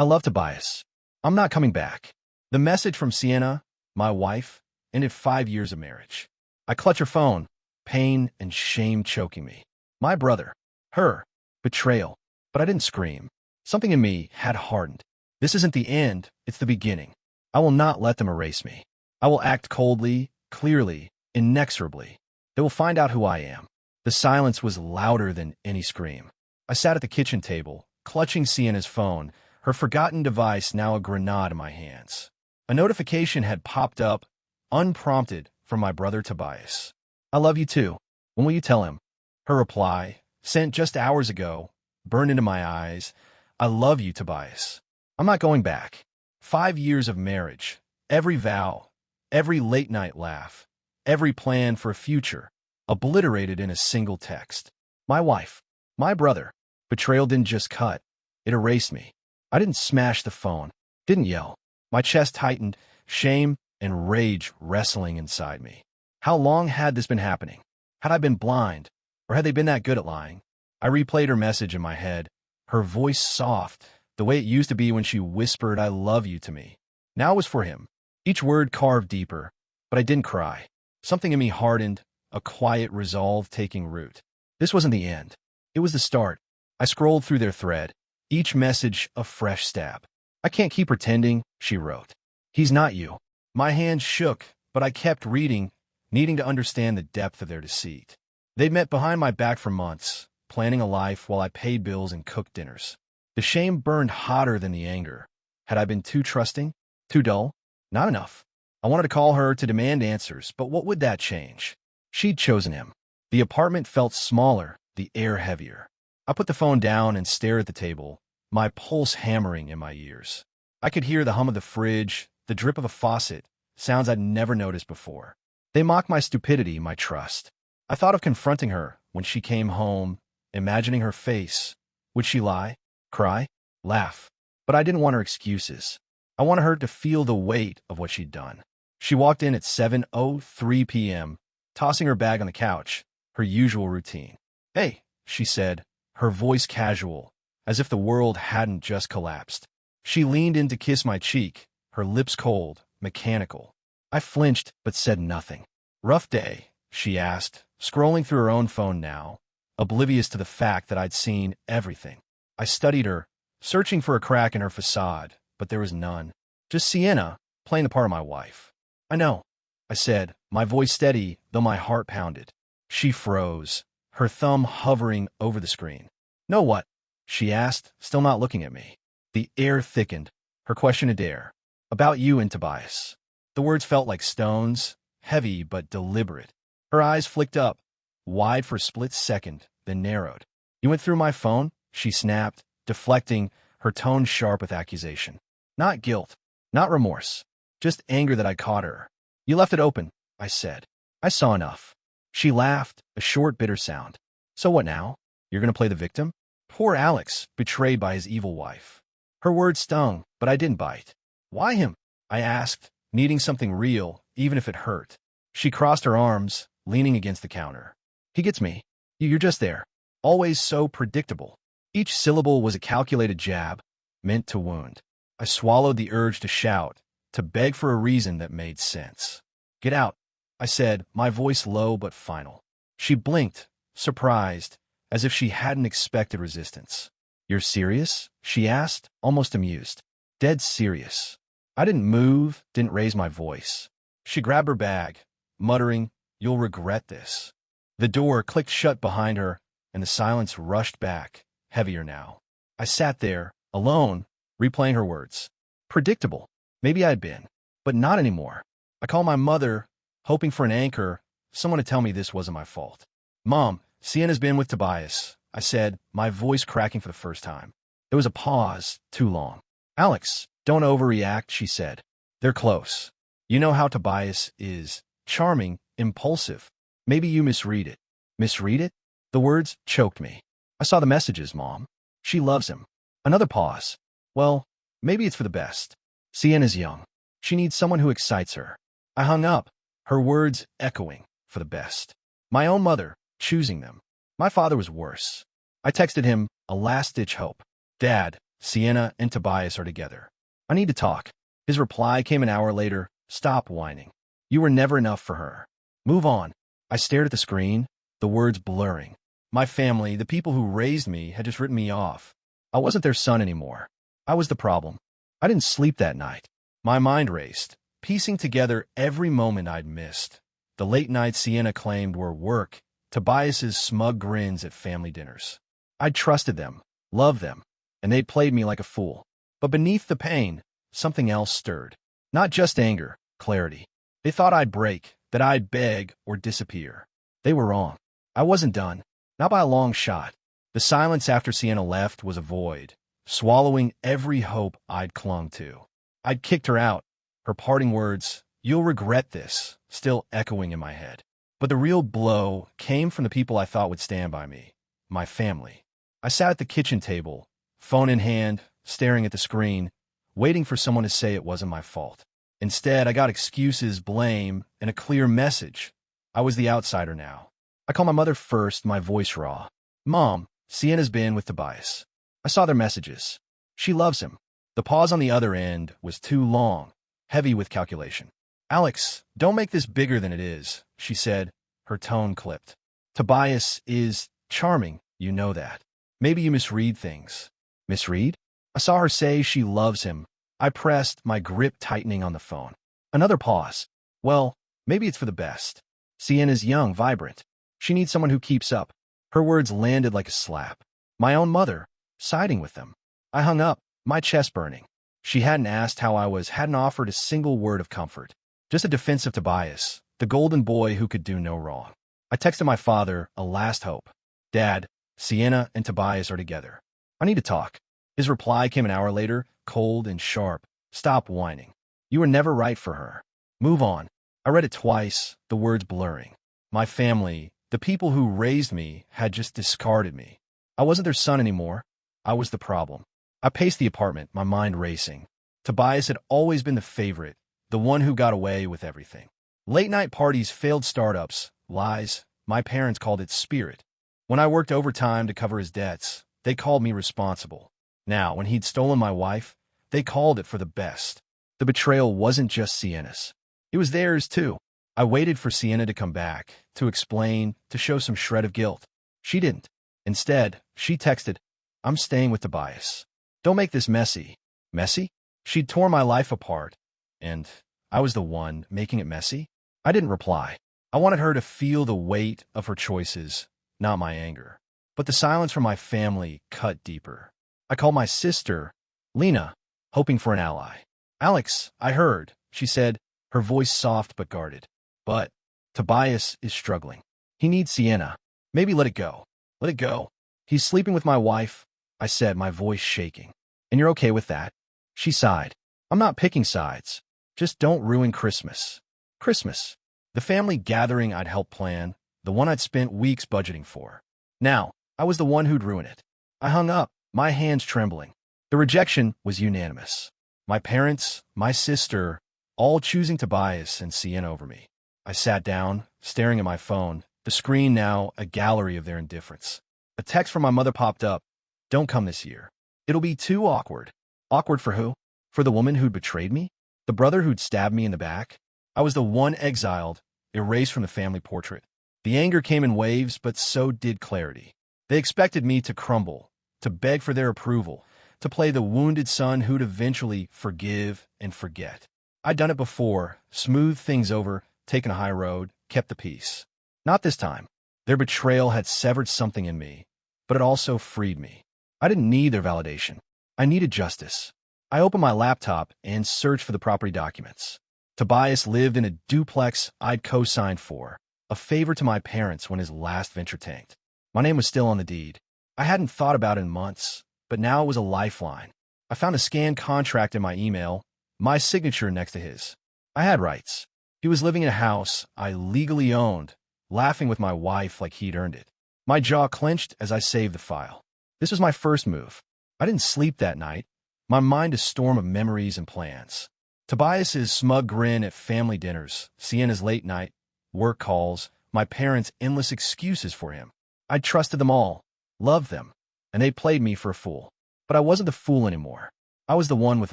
I love Tobias. I'm not coming back. The message from Sienna, my wife, ended 5 years of marriage. I clutch her phone, pain and shame choking me. My brother, her, betrayal. But I didn't scream. Something in me had hardened. This isn't the end, it's the beginning. I will not let them erase me. I will act coldly, clearly, inexorably. They will find out who I am. The silence was louder than any scream. I sat at the kitchen table, clutching Sienna's phone, her forgotten device now a grenade in my hands. A notification had popped up, unprompted, from my brother Tobias. I love you too. When will you tell him? Her reply, sent just hours ago, burned into my eyes. I love you, Tobias. I'm not going back. 5 years of marriage, every vow, every late-night laugh, every plan for a future, obliterated in a single text. My wife, my brother. Betrayal didn't just cut. It erased me. I didn't smash the phone, didn't yell. My chest tightened, shame and rage wrestling inside me. How long had this been happening? Had I been blind, or had they been that good at lying? I replayed her message in my head, her voice soft, the way it used to be when she whispered, "I love you" to me. Now it was for him. Each word carved deeper, but I didn't cry. Something in me hardened, a quiet resolve taking root. This wasn't the end. It was the start. I scrolled through their thread, each message a fresh stab. "I can't keep pretending," she wrote. "He's not you." My hands shook, but I kept reading, needing to understand the depth of their deceit. They'd met behind my back for months, planning a life while I paid bills and cooked dinners. The shame burned hotter than the anger. Had I been too trusting? Too dull? Not enough. I wanted to call her to demand answers, but what would that change? She'd chosen him. The apartment felt smaller, the air heavier. I put the phone down and stared at the table, my pulse hammering in my ears. I could hear the hum of the fridge, the drip of a faucet, sounds I'd never noticed before. They mocked my stupidity, my trust. I thought of confronting her when she came home, imagining her face. Would she lie, cry, laugh? But I didn't want her excuses. I wanted her to feel the weight of what she'd done. She walked in at 7:03 p.m., tossing her bag on the couch, her usual routine. "Hey," she said, her voice casual, as if the world hadn't just collapsed. She leaned in to kiss my cheek, her lips cold, mechanical. I flinched but said nothing. "Rough day?" she asked, scrolling through her own phone now, oblivious to the fact that I'd seen everything. I studied her, searching for a crack in her facade, but there was none. Just Sienna, playing the part of my wife. "I know," I said, my voice steady, though my heart pounded. She froze, her thumb hovering over the screen. "Know what?" she asked, still not looking at me. The air thickened, her question a dare. "About you and Tobias." The words felt like stones, heavy but deliberate. Her eyes flicked up, wide for a split second, then narrowed. "You went through my phone?" she snapped, deflecting, her tone sharp with accusation. Not guilt, not remorse, just anger that I caught her. "You left it open," I said. "I saw enough." She laughed, a short, bitter sound. "So what now? You're going to play the victim?" Poor Alex, betrayed by his evil wife. Her words stung, but I didn't bite. "Why him?" I asked, needing something real, even if it hurt. She crossed her arms, leaning against the counter. "He gets me. You're just there. Always so predictable." Each syllable was a calculated jab, meant to wound. I swallowed the urge to shout, to beg for a reason that made sense. "Get out," I said, my voice low but final. She blinked, surprised, as if she hadn't expected resistance. "You're serious?" she asked, almost amused. "Dead serious." I didn't move, didn't raise my voice. She grabbed her bag, muttering, "You'll regret this." The door clicked shut behind her, and the silence rushed back, heavier now. I sat there, alone, replaying her words. Predictable. Maybe I'd been, but not anymore. I called my mother, hoping for an anchor, someone to tell me this wasn't my fault. "Mom, Sienna's been with Tobias," I said, my voice cracking for the first time. There was a pause, too long. "Alex, don't overreact," she said. "They're close. You know how Tobias is. Charming, impulsive. Maybe you misread it." "Misread it?" The words choked me. "I saw the messages, Mom. She loves him." Another pause. "Well, maybe it's for the best. Sienna's young. She needs someone who excites her." I hung up, her words echoing, "for the best." My own mother, choosing them. My father was worse. I texted him, a last-ditch hope. "Dad, Sienna and Tobias are together. I need to talk. His reply came an hour later. Stop whining. You were never enough for her. Move on. I stared at the screen, the words blurring. My family, the people who raised me, had just written me off. I wasn't their son anymore. I was the problem. I didn't sleep that night. My mind raced, piecing together every moment I'd missed. The late nights Sienna claimed were work, Tobias's smug grins at family dinners. I'd trusted them, loved them, and they'd played me like a fool. But beneath the pain, something else stirred. Not just anger, clarity. They thought I'd break, that I'd beg or disappear. They were wrong. I wasn't done. Not by a long shot. The silence after Sienna left was a void, swallowing every hope I'd clung to. I'd kicked her out, her parting words, "You'll regret this," still echoing in my head. But the real blow came from the people I thought would stand by me, my family. I sat at the kitchen table, phone in hand, staring at the screen, waiting for someone to say it wasn't my fault. Instead, I got excuses, blame, and a clear message. I was the outsider now. I called my mother first, my voice raw. "Mom, Sienna's been with Tobias." I saw their messages. She loves him. The pause on the other end was too long, heavy with calculation. "Alex, don't make this bigger than it is," she said, her tone clipped. "Tobias is charming, you know that. Maybe you misread things." Misread? I saw her say she loves him. I pressed, my grip tightening on the phone. Another pause. Well, maybe it's for the best. Sienna's young, vibrant. She needs someone who keeps up. Her words landed like a slap. My own mother, siding with them. I hung up, my chest burning. She hadn't asked how I was, hadn't offered a single word of comfort. Just a defense of Tobias, the golden boy who could do no wrong. I texted my father, a last hope. "Dad, Sienna and Tobias are together. I need to talk." His reply came an hour later, cold and sharp. "Stop whining. You were never right for her. Move on." I read it twice, the words blurring. My family, the people who raised me, had just discarded me. I wasn't their son anymore. I was the problem. I paced the apartment, my mind racing. Tobias had always been the favorite, the one who got away with everything. Late-night parties, failed startups, lies. My parents called it spirit. When I worked overtime to cover his debts, they called me responsible. Now, when he'd stolen my wife, they called it for the best. The betrayal wasn't just Sienna's. It was theirs, too. I waited for Sienna to come back, to explain, to show some shred of guilt. She didn't. Instead, she texted, "I'm staying with Tobias. Don't make this messy." Messy? She'd torn my life apart, and I was the one making it messy? I didn't reply. I wanted her to feel the weight of her choices, not my anger. But the silence from my family cut deeper. I called my sister, Lena, hoping for an ally. "Alex, I heard," she said, her voice soft but guarded. "But Tobias is struggling. He needs Sienna. Maybe let it go." "Let it go." "He's sleeping with my wife," I said, my voice shaking. "And you're okay with that?" She sighed. "I'm not picking sides. Just don't ruin Christmas." Christmas. The family gathering I'd helped plan, the one I'd spent weeks budgeting for. Now, I was the one who'd ruin it. I hung up, my hands trembling. The rejection was unanimous. My parents, my sister, all choosing Tobias and Sienna over me. I sat down, staring at my phone, the screen now a gallery of their indifference. A text from my mother popped up. "Don't come this year. It'll be too awkward." Awkward for who? For the woman who'd betrayed me? The brother who'd stabbed me in the back? I was the one exiled, erased from the family portrait. The anger came in waves, but so did clarity. They expected me to crumble, to beg for their approval, to play the wounded son who'd eventually forgive and forget. I'd done it before, smoothed things over, taken a high road, kept the peace. Not this time. Their betrayal had severed something in me, but it also freed me. I didn't need their validation. I needed justice. I opened my laptop and searched for the property documents. Tobias lived in a duplex I'd co-signed for, a favor to my parents when his last venture tanked. My name was still on the deed. I hadn't thought about it in months, but now it was a lifeline. I found a scanned contract in my email, my signature next to his. I had rights. He was living in a house I legally owned, laughing with my wife like he'd earned it. My jaw clenched as I saved the file. This was my first move. I didn't sleep that night, my mind a storm of memories and plans. Tobias's smug grin at family dinners, Sienna's late night, work calls, my parents' endless excuses for him. I trusted them all, loved them, and they played me for a fool. But I wasn't the fool anymore. I was the one with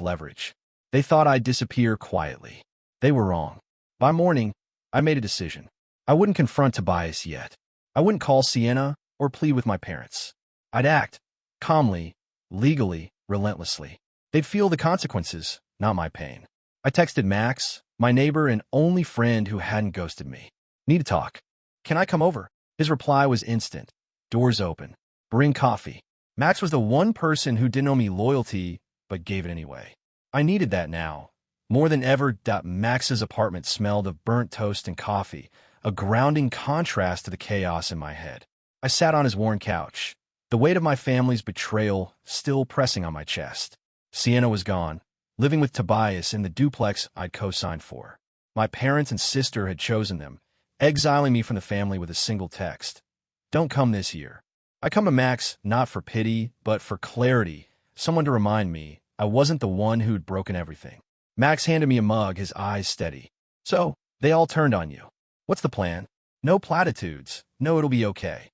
leverage. They thought I'd disappear quietly. They were wrong. By morning, I made a decision. I wouldn't confront Tobias yet. I wouldn't call Sienna or plead with my parents. I'd act calmly, legally, relentlessly. They'd feel the consequences, not my pain. I texted Max, my neighbor and only friend who hadn't ghosted me. Need to talk. Can I come over? His reply was instant. Doors open. Bring coffee. Max was the one person who didn't owe me loyalty, but gave it anyway. I needed that now. More than ever, Max's apartment smelled of burnt toast and coffee, a grounding contrast to the chaos in my head. I sat on his worn couch, the weight of my family's betrayal still pressing on my chest. Sienna was gone, living with Tobias in the duplex I'd co-signed for. My parents and sister had chosen them, exiling me from the family with a single text. Don't come this year. I come to Max not for pity, but for clarity, someone to remind me I wasn't the one who'd broken everything. Max handed me a mug, his eyes steady. So, they all turned on you. What's the plan? No platitudes. No, it'll be okay.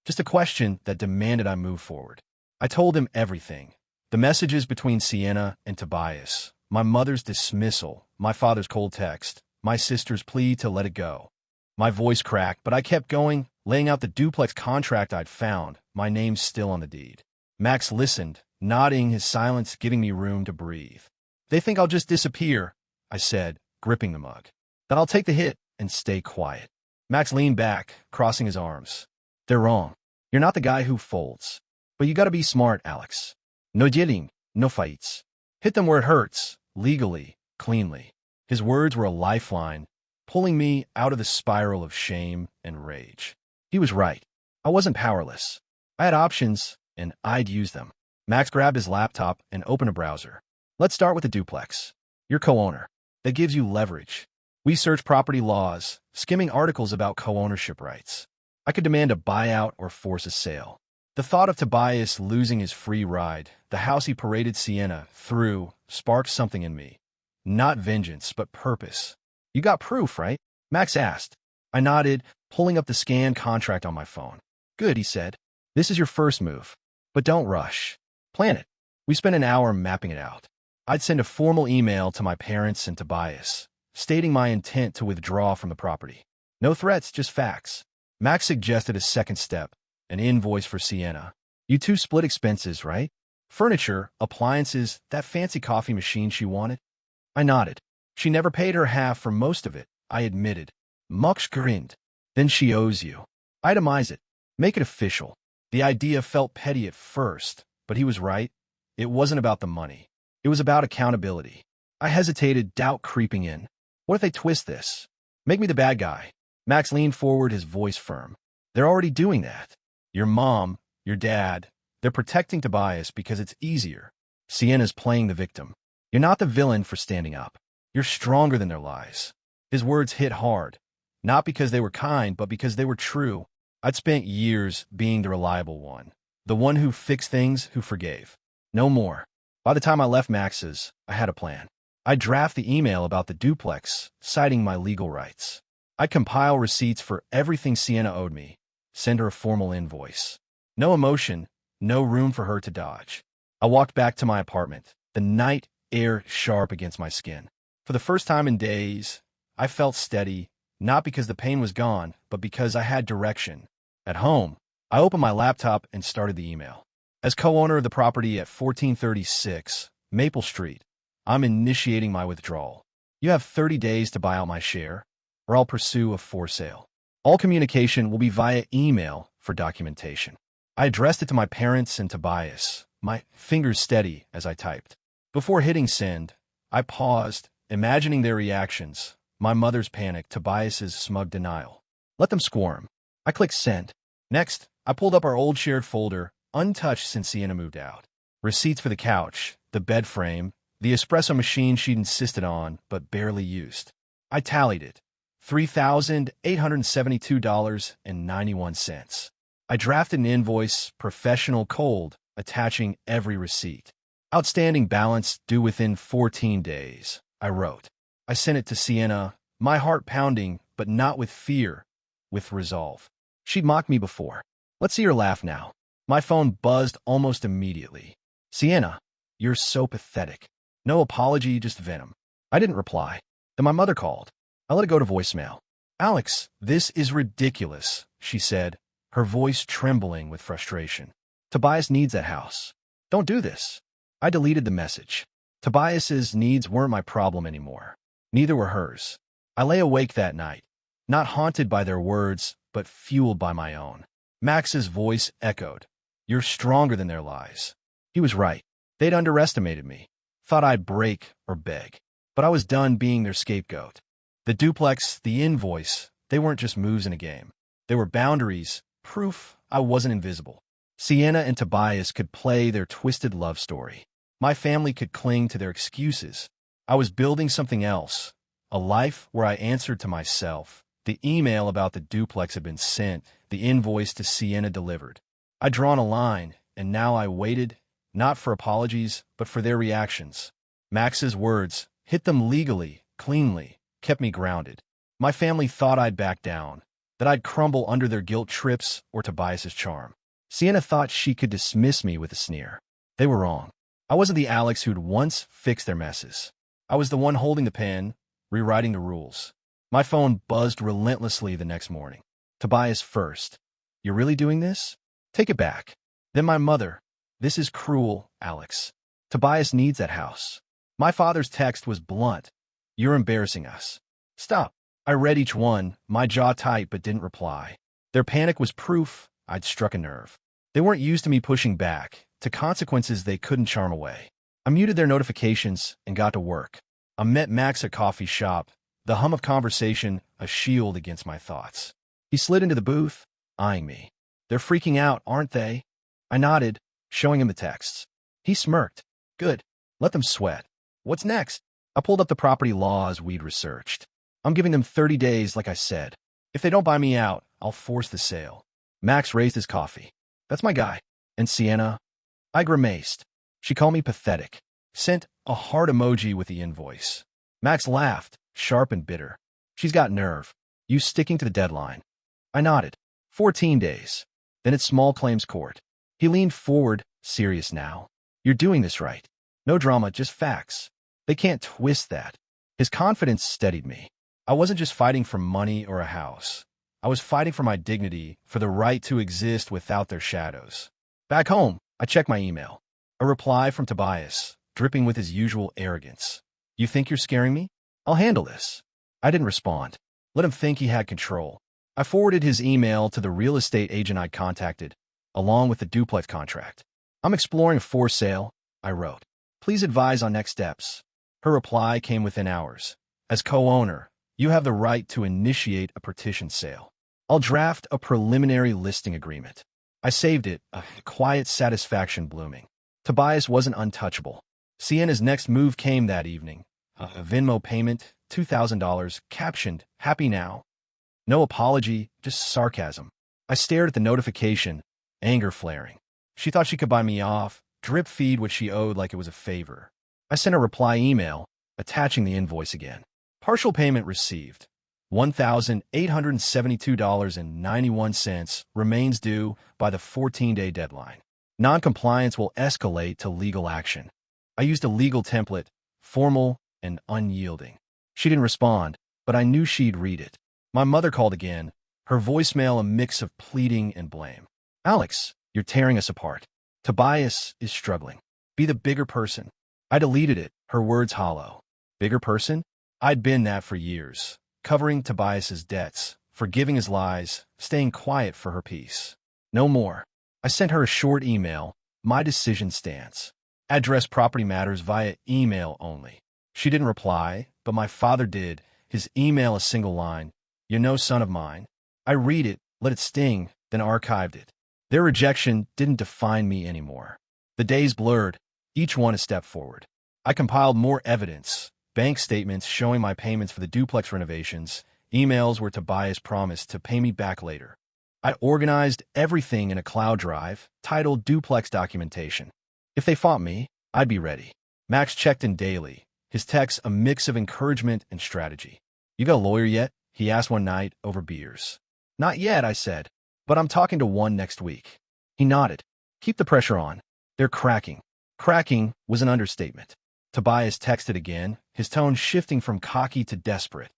Just a question that demanded I move forward. I told him everything. The messages between Sienna and Tobias, my mother's dismissal, my father's cold text, my sister's plea to let it go. My voice cracked, but I kept going, laying out the duplex contract I'd found, my name still on the deed. Max listened, nodding, his silence giving me room to breathe. They think I'll just disappear, I said, gripping the mug. That I'll take the hit and stay quiet. Max leaned back, crossing his arms. They're wrong. You're not the guy who folds. But you gotta be smart, Alex. No yelling, no fights. Hit them where it hurts, legally, cleanly. His words were a lifeline, pulling me out of the spiral of shame and rage. He was right. I wasn't powerless. I had options, and I'd use them. Max grabbed his laptop and opened a browser. Let's start with the duplex. You're co-owner. That gives you leverage. We searched property laws, skimming articles about co-ownership rights. I could demand a buyout or force a sale. The thought of Tobias losing his free ride, the house he paraded Sienna through, sparked something in me. Not vengeance, but purpose. You got proof, right? Max asked. I nodded, pulling up the scanned contract on my phone. Good, he said. This is your first move. But don't rush. Plan it. We spent an hour mapping it out. I'd send a formal email to my parents and Tobias, stating my intent to withdraw from the property. No threats, just facts. Max suggested a second step, an invoice for Sienna. You two split expenses, right? Furniture, appliances, that fancy coffee machine she wanted? I nodded. She never paid her half for most of it, I admitted. Max grinned. Then she owes you. Itemize it. Make it official. The idea felt petty at first, but he was right. It wasn't about the money. It was about accountability. I hesitated, doubt creeping in. What if they twist this? Make me the bad guy. Max leaned forward, his voice firm. They're already doing that. Your mom, your dad, they're protecting Tobias because it's easier. Sienna's playing the victim. You're not the villain for standing up. You're stronger than their lies. His words hit hard, not because they were kind, but because they were true. I'd spent years being the reliable one, the one who fixed things, who forgave. No more. By the time I left Max's, I had a plan. I'd draft the email about the duplex, citing my legal rights. I'd compile receipts for everything Sienna owed me, send her a formal invoice. No emotion, no room for her to dodge. I walked back to my apartment, the night air sharp against my skin. For the first time in days, I felt steady, not because the pain was gone, but because I had direction. At home, I opened my laptop and started the email. As co-owner of the property at 1436 Maple Street, I'm initiating my withdrawal. You have 30 days to buy out my share, or I'll pursue a for sale. All communication will be via email for documentation. I addressed it to my parents and Tobias, my fingers steady as I typed. Before hitting send, I paused, imagining their reactions, my mother's panic, Tobias's smug denial. Let them squirm. I clicked send. Next, I pulled up our old shared folder, untouched since Sienna moved out. Receipts for the couch, the bed frame, the espresso machine she'd insisted on but barely used. I tallied it. $3,872.91. I drafted an invoice, professional cold, attaching every receipt. Outstanding balance due within 14 days, I wrote. I sent it to Sienna, my heart pounding, but not with fear, with resolve. She'd mocked me before. Let's see her laugh now. My phone buzzed almost immediately. Sienna, you're so pathetic. No apology, just venom. I didn't reply. Then my mother called. I let it go to voicemail. Alex, this is ridiculous, she said, her voice trembling with frustration. Tobias needs that house. Don't do this. I deleted the message. Tobias's needs weren't my problem anymore. Neither were hers. I lay awake that night, not haunted by their words, but fueled by my own. Max's voice echoed. You're stronger than their lies. He was right. They'd underestimated me. Thought I'd break or beg. But I was done being their scapegoat. The duplex, the invoice, they weren't just moves in a game. They were boundaries, proof I wasn't invisible. Sienna and Tobias could play their twisted love story. My family could cling to their excuses. I was building something else, a life where I answered to myself. The email about the duplex had been sent, the invoice to Sienna delivered. I'd drawn a line, and now I waited, not for apologies, but for their reactions. Max's words hit them legally, cleanly, kept me grounded. My family thought I'd back down, that I'd crumble under their guilt trips or Tobias's charm. Sienna thought she could dismiss me with a sneer. They were wrong. I wasn't the Alex who'd once fixed their messes. I was the one holding the pen, rewriting the rules. My phone buzzed relentlessly the next morning. Tobias first. You're really doing this? Take it back. Then my mother. This is cruel, Alex. Tobias needs that house. My father's text was blunt. You're embarrassing us. Stop. I read each one, my jaw tight, but didn't reply. Their panic was proof I'd struck a nerve. They weren't used to me pushing back, to consequences they couldn't charm away. I muted their notifications and got to work. I met Max at a coffee shop, the hum of conversation a shield against my thoughts. He slid into the booth, eyeing me. They're freaking out, aren't they? I nodded, showing him the texts. He smirked. Good. Let them sweat. What's next? I pulled up the property laws we'd researched. I'm giving them 30 days, like I said. If they don't buy me out, I'll force the sale. Max raised his coffee. That's my guy. And Sienna? I grimaced. She called me pathetic. Sent a heart emoji with the invoice. Max laughed, sharp and bitter. She's got nerve. You sticking to the deadline. I nodded. 14 days. Then it's small claims court. He leaned forward, serious now. You're doing this right. No drama, just facts. They can't twist that. His confidence steadied me. I wasn't just fighting for money or a house. I was fighting for my dignity, for the right to exist without their shadows. Back home, I checked my email. A reply from Tobias, dripping with his usual arrogance. You think you're scaring me? I'll handle this. I didn't respond. Let him think he had control. I forwarded his email to the real estate agent I'd contacted, along with the duplex contract. I'm exploring a for sale, I wrote. Please advise on next steps. Her reply came within hours. As co-owner, you have the right to initiate a petition sale. I'll draft a preliminary listing agreement. I saved it, a quiet satisfaction blooming. Tobias wasn't untouchable. Sienna's next move came that evening. A Venmo payment, $2,000, captioned, happy now. No apology, just sarcasm. I stared at the notification, anger flaring. She thought she could buy me off, drip feed what she owed like it was a favor. I sent a reply email, attaching the invoice again. Partial payment received. $1,872.91 remains due by the 14-day deadline. Non-compliance will escalate to legal action. I used a legal template, formal and unyielding. She didn't respond, but I knew she'd read it. My mother called again, her voicemail a mix of pleading and blame. Alex, you're tearing us apart. Tobias is struggling. Be the bigger person. I deleted it, her words hollow. Bigger person? I'd been that for years, covering Tobias's debts, forgiving his lies, staying quiet for her peace. No more. I sent her a short email. My decision stands. Address property matters via email only. She didn't reply, but my father did. His email a single line. You're no son of mine. I read it, let it sting, then archived it. Their rejection didn't define me anymore. The days blurred, each one a step forward. I compiled more evidence, bank statements showing my payments for the duplex renovations, emails where Tobias promised to pay me back later. I organized everything in a cloud drive, titled Duplex Documentation. If they fought me, I'd be ready. Max checked in daily, his texts a mix of encouragement and strategy. You got a lawyer yet? He asked one night over beers. Not yet, I said, but I'm talking to one next week. He nodded. Keep the pressure on. They're cracking. Cracking was an understatement. Tobias texted again, his tone shifting from cocky to desperate.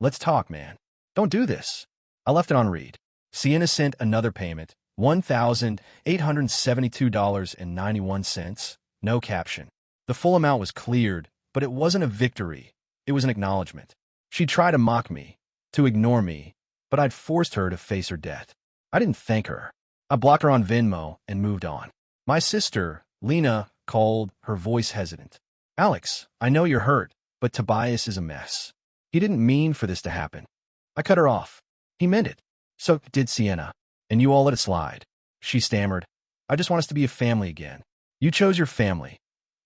Let's talk, man. Don't do this. I left it on read. Sienna sent another payment, $1,872.91, no caption. The full amount was cleared, but it wasn't a victory. It was an acknowledgement. She'd tried to mock me, to ignore me, but I'd forced her to face her debt. I didn't thank her. I blocked her on Venmo and moved on. My sister, Lena, called, her voice hesitant. Alex, I know you're hurt, but Tobias is a mess. He didn't mean for this to happen. I cut her off. He meant it. So did Sienna. And you all let it slide. She stammered. I just want us to be a family again. You chose your family.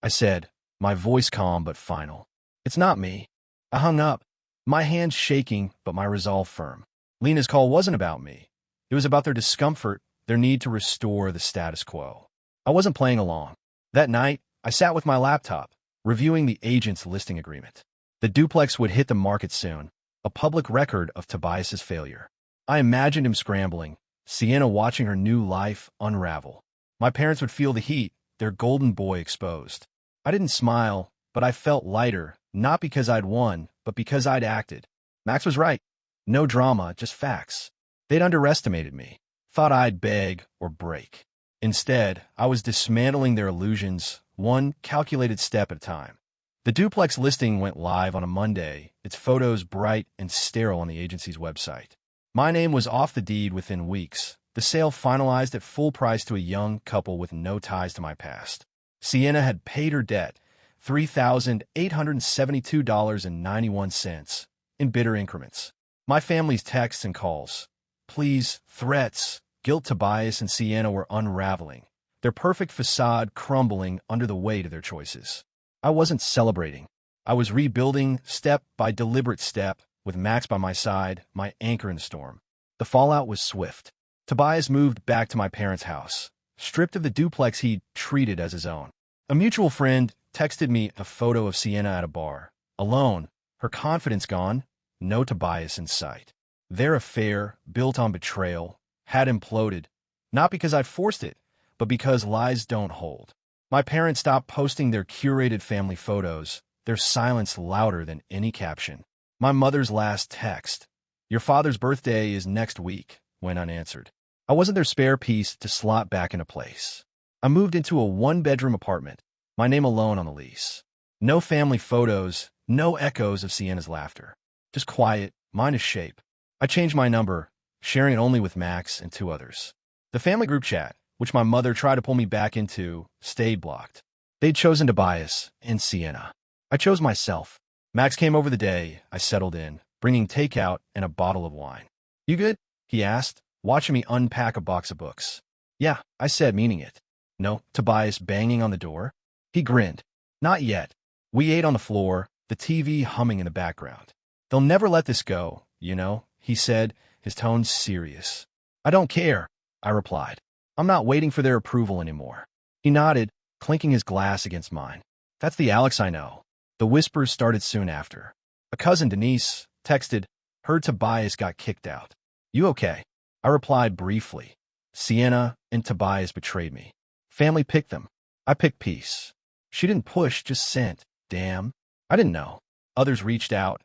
I said, my voice calm but final. It's not me. I hung up, my hands shaking but my resolve firm. Lena's call wasn't about me. It was about their discomfort, their need to restore the status quo. I wasn't playing along. That night, I sat with my laptop, reviewing the agent's listing agreement. The duplex would hit the market soon, a public record of Tobias's failure. I imagined him scrambling, Sienna watching her new life unravel. My parents would feel the heat, their golden boy exposed. I didn't smile, but I felt lighter, not because I'd won, but because I'd acted. Max was right. No drama, just facts. They'd underestimated me, thought I'd beg or break. Instead, I was dismantling their illusions, one calculated step at a time. The duplex listing went live on a Monday, its photos bright and sterile on the agency's website. My name was off the deed within weeks, the sale finalized at full price to a young couple with no ties to my past. Sienna had paid her debt, $3,872.91, in bitter increments. My family's texts and calls, pleas, threats, guilt. Tobias and Sienna were unraveling, their perfect facade crumbling under the weight of their choices. I wasn't celebrating. I was rebuilding step by deliberate step, with Max by my side, my anchor in the storm. The fallout was swift. Tobias moved back to my parents' house, stripped of the duplex he'd treated as his own. A mutual friend texted me a photo of Sienna at a bar, alone, her confidence gone, no Tobias in sight. Their affair, built on betrayal, had imploded, not because I'd forced it, but because lies don't hold. My parents stopped posting their curated family photos, their silence louder than any caption. My mother's last text, "Your father's birthday is next week," went unanswered. I wasn't their spare piece to slot back into place. I moved into a one-bedroom apartment, my name alone on the lease. No family photos, no echoes of Sienna's laughter. Just quiet, mine is shape. I changed my number, sharing it only with Max and two others. The family group chat, which my mother tried to pull me back into, stayed blocked. They'd chosen Tobias and Sienna. I chose myself. Max came over the day I settled in, bringing takeout and a bottle of wine. You good? He asked, watching me unpack a box of books. Yeah, I said, meaning it. No, Tobias banging on the door. He grinned. Not yet. We ate on the floor, the TV humming in the background. They'll never let this go, you know, he said, his tone serious. I don't care, I replied. I'm not waiting for their approval anymore. He nodded, clinking his glass against mine. That's the Alex I know. The whispers started soon after. A cousin, Denise, texted, heard Tobias got kicked out. You okay? I replied briefly. Sienna and Tobias betrayed me. Family picked them. I picked peace. She didn't push, just sent. Damn. I didn't know. Others reached out.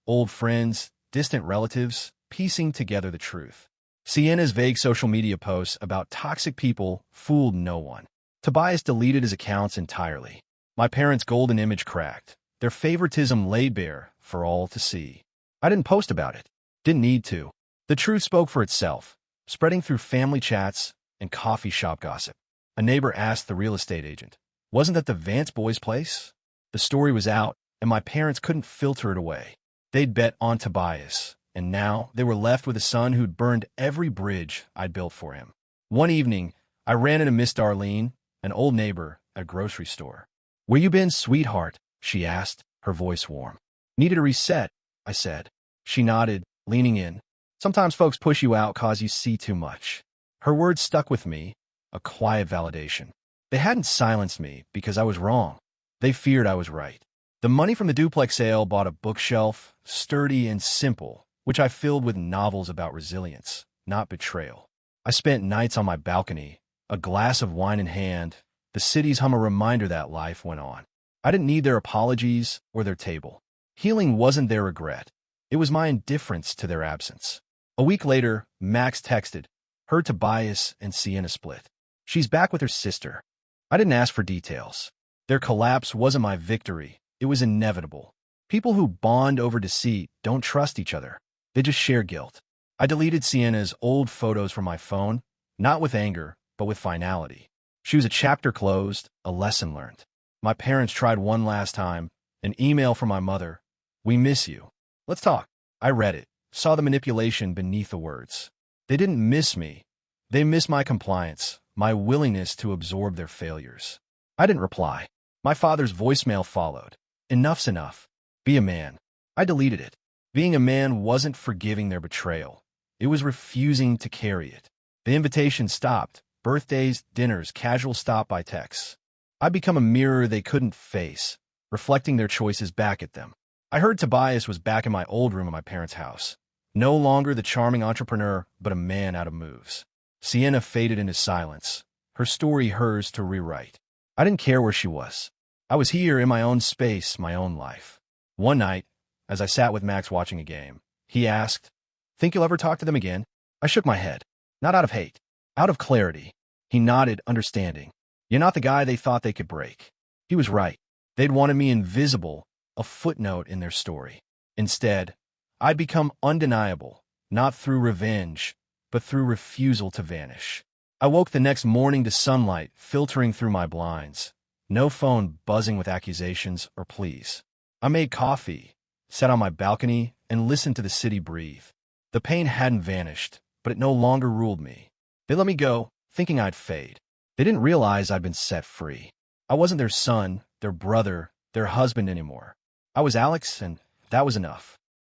Old friends, distant relatives, piecing together the truth. Sienna's vague social media posts about toxic people fooled no one. Tobias deleted his accounts entirely. My parents' golden image cracked, their favoritism laid bare for all to see. I didn't post about it. Didn't need to. The truth spoke for itself, spreading through family chats and coffee shop gossip. A neighbor asked the real estate agent, wasn't that the Vance boys' place? The story was out, and my parents couldn't filter it away. They'd bet on Tobias, and now they were left with a son who'd burned every bridge I'd built for him. One evening, I ran into Miss Darlene, an old neighbor, at a grocery store. Where you been, sweetheart? She asked, her voice warm. Needed a reset, I said. She nodded, leaning in. Sometimes folks push you out 'cause you see too much. Her words stuck with me, a quiet validation. They hadn't silenced me because I was wrong. They feared I was right. The money from the duplex sale bought a bookshelf, sturdy and simple, which I filled with novels about resilience, not betrayal. I spent nights on my balcony, a glass of wine in hand, The city's hum a reminder that life went on. I didn't need their apologies or their table. Healing wasn't their regret. It was my indifference to their absence. A week later, Max texted. Her Tobias and Sienna split. She's back with her sister. I didn't ask for details. Their collapse wasn't my victory. It was inevitable. People who bond over deceit don't trust each other. They just share guilt. I deleted Sienna's old photos from my phone, not with anger, but with finality. She was a chapter closed, a lesson learned. My parents tried one last time, an email from my mother. We miss you. Let's talk. I read it, saw the manipulation beneath the words. They didn't miss me. They missed my compliance, my willingness to absorb their failures. I didn't reply. My father's voicemail followed. Enough's enough. Be a man. I deleted it. Being a man wasn't forgiving their betrayal. It was refusing to carry it. The invitation stopped. Birthdays, dinners, casual stop-by texts. I'd become a mirror they couldn't face, reflecting their choices back at them. I heard Tobias was back in my old room at my parents' house. No longer the charming entrepreneur, but a man out of moves. Sienna faded into silence, her story hers to rewrite. I didn't care where she was. I was here in my own space, my own life. One night, as I sat with Max watching a game, he asked, "Think you'll ever talk to them again?" I shook my head. Not out of hate, out of clarity. He nodded, understanding. You're not the guy they thought they could break. He was right. They'd wanted me invisible, a footnote in their story. Instead, I'd become undeniable, not through revenge, but through refusal to vanish. I woke the next morning to sunlight filtering through my blinds, no phone buzzing with accusations or pleas. I made coffee, sat on my balcony, and listened to the city breathe. The pain hadn't vanished, but it no longer ruled me. They let me go, thinking I'd fade. They didn't realize I'd been set free. I wasn't their son, their brother, their husband anymore. I was Alex, and that was enough.